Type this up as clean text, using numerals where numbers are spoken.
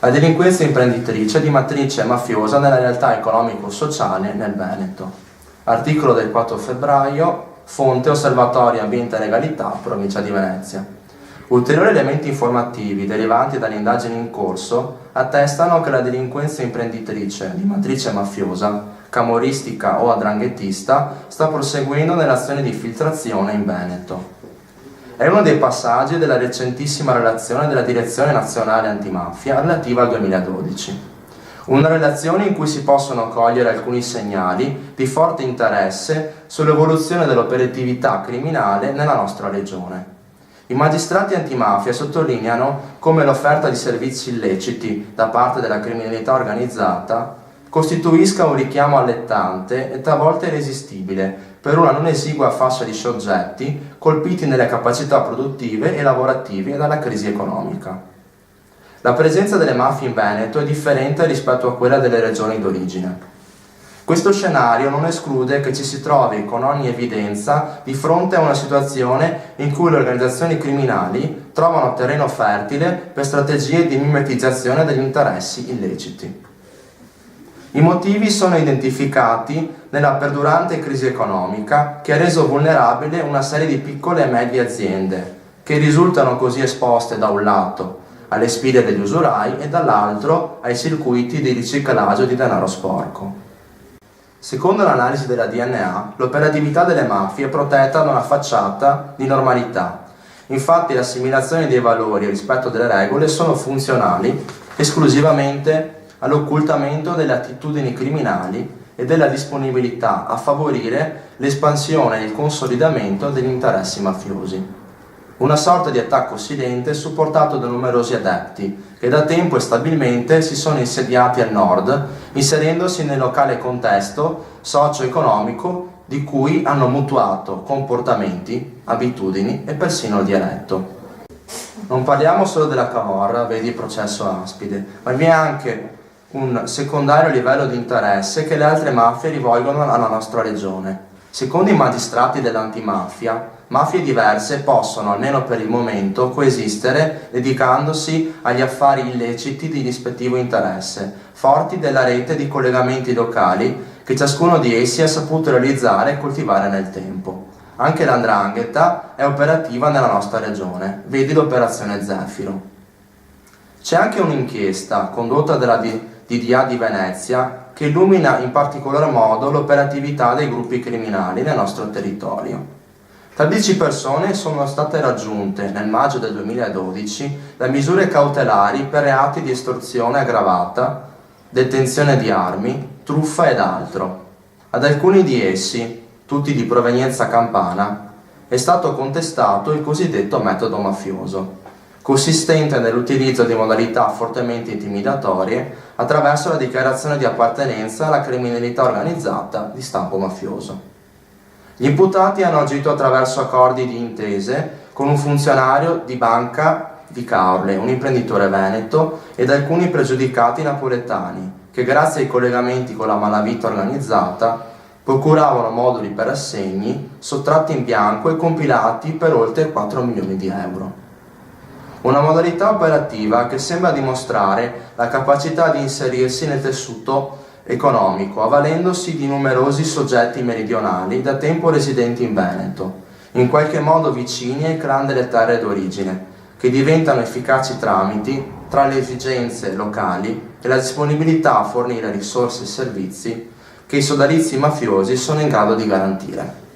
La delinquenza imprenditrice è di matrice mafiosa nella realtà economico-sociale nel Veneto. Articolo del 4 febbraio, fonte Osservatorio Ambiente e Legalità, provincia di Venezia. Ulteriori elementi informativi derivanti dalle indagini in corso attestano che la delinquenza imprenditrice di matrice mafiosa, camoristica o 'ndranghetista sta proseguendo nell'azione di filtrazione in Veneto. È uno dei passaggi della recentissima relazione della Direzione Nazionale Antimafia relativa al 2012. Una relazione in cui si possono cogliere alcuni segnali di forte interesse sull'evoluzione dell'operatività criminale nella nostra regione. I magistrati antimafia sottolineano come l'offerta di servizi illeciti da parte della criminalità organizzata costituisca un richiamo allettante e talvolta irresistibile per una non esigua fascia di soggetti colpiti nelle capacità produttive e lavorative dalla crisi economica. La presenza delle mafie in Veneto è differente rispetto a quella delle regioni d'origine. Questo scenario non esclude che ci si trovi con ogni evidenza di fronte a una situazione in cui le organizzazioni criminali trovano terreno fertile per strategie di mimetizzazione degli interessi illeciti. I motivi sono identificati nella perdurante crisi economica che ha reso vulnerabile una serie di piccole e medie aziende, che risultano così esposte da un lato alle sfide degli usurai e dall'altro ai circuiti di riciclaggio di denaro sporco. Secondo l'analisi della DNA, l'operatività delle mafie è protetta da una facciata di normalità. Infatti le assimilazioni dei valori rispetto delle regole sono funzionali esclusivamente all'occultamento delle attitudini criminali e della disponibilità a favorire l'espansione e il consolidamento degli interessi mafiosi. Una sorta di attacco silente supportato da numerosi adepti che da tempo e stabilmente si sono insediati al nord, inserendosi nel locale contesto socio-economico di cui hanno mutuato comportamenti, abitudini e persino il dialetto. Non parliamo solo della camorra, vedi il processo Aspide, ma vi è anche un secondario livello di interesse che le altre mafie rivolgono alla nostra regione. Secondo i magistrati dell'antimafia, mafie diverse possono, almeno per il momento, coesistere dedicandosi agli affari illeciti di rispettivo interesse, forti della rete di collegamenti locali che ciascuno di essi ha saputo realizzare e coltivare nel tempo. Anche la 'ndrangheta è operativa nella nostra regione, vedi l'operazione Zefiro. C'è anche un'inchiesta condotta dalla DDA di Venezia che illumina in particolar modo l'operatività dei gruppi criminali nel nostro territorio. 13 persone sono state raggiunte nel maggio del 2012 da misure cautelari per reati di estorsione aggravata, detenzione di armi, truffa ed altro. Ad alcuni di essi, tutti di provenienza campana, è stato contestato il cosiddetto metodo mafioso, consistente nell'utilizzo di modalità fortemente intimidatorie attraverso la dichiarazione di appartenenza alla criminalità organizzata di stampo mafioso. Gli imputati hanno agito attraverso accordi di intese con un funzionario di Banca di Caorle, un imprenditore veneto ed alcuni pregiudicati napoletani che grazie ai collegamenti con la malavita organizzata procuravano moduli per assegni sottratti in bianco e compilati per oltre 4 milioni di euro. Una modalità operativa che sembra dimostrare la capacità di inserirsi nel tessuto economico, avvalendosi di numerosi soggetti meridionali da tempo residenti in Veneto, in qualche modo vicini ai clan delle terre d'origine, che diventano efficaci tramiti tra le esigenze locali e la disponibilità a fornire risorse e servizi che i sodalizi mafiosi sono in grado di garantire.